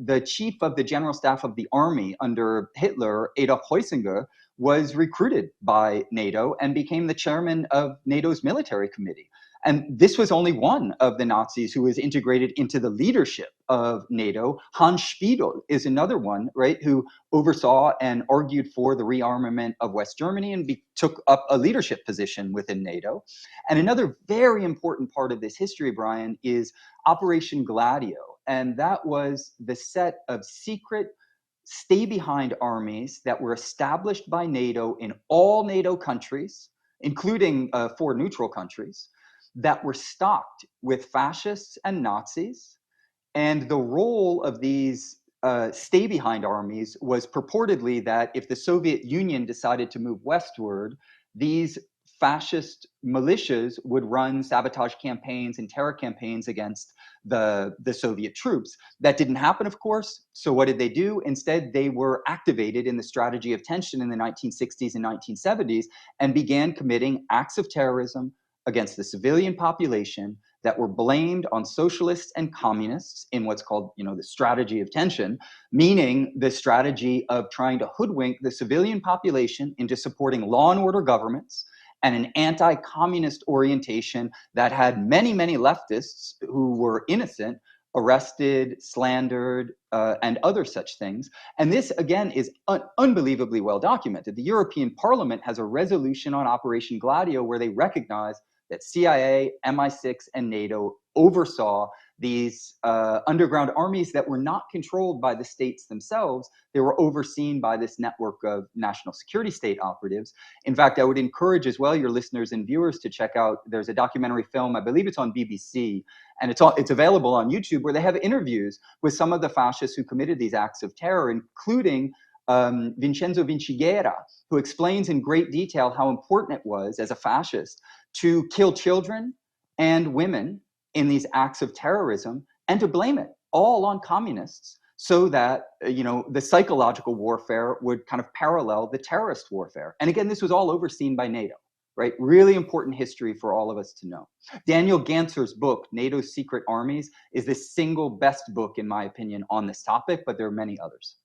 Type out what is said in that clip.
the chief of the general staff of the army under Hitler, Adolf Heusinger, was recruited by NATO and became the chairman of NATO's military committee. And this was only one of the Nazis who was integrated into the leadership of NATO. Hans Spiegel is another one, right, who oversaw and argued for the rearmament of West Germany and took up a leadership position within NATO. And another very important part of this history, Brian, is Operation Gladio. And that was the set of secret stay-behind armies that were established by NATO in all NATO countries, including 4 neutral countries, that were stocked with fascists and Nazis. And the role of these stay-behind armies was purportedly that if the Soviet Union decided to move westward, these fascist militias would run sabotage campaigns and terror campaigns against the Soviet troops. That didn't happen, of course. So what did they do? Instead, they were activated in the strategy of tension in the 1960s and 1970s and began committing acts of terrorism against the civilian population that were blamed on socialists and communists in what's called, the strategy of tension, meaning the strategy of trying to hoodwink the civilian population into supporting law and order governments and an anti-communist orientation that had many, many leftists who were innocent arrested, slandered, and other such things. And this, again, is unbelievably well documented. The European Parliament has a resolution on Operation Gladio where they recognize that CIA, MI6, and NATO oversaw these underground armies that were not controlled by the states themselves. They were overseen by this network of national security state operatives. In fact, I would encourage as well your listeners and viewers to check out, there's a documentary film, I believe it's on BBC, and it's available on YouTube, where they have interviews with some of the fascists who committed these acts of terror, including Vincenzo Vinciguerra, who explains in great detail how important it was as a fascist to kill children and women in these acts of terrorism and to blame it all on communists so that, the psychological warfare would kind of parallel the terrorist warfare. And again, this was all overseen by NATO, right? Really important history for all of us to know. Daniel Gantzer's book, NATO's Secret Armies, is the single best book, in my opinion, on this topic, but there are many others.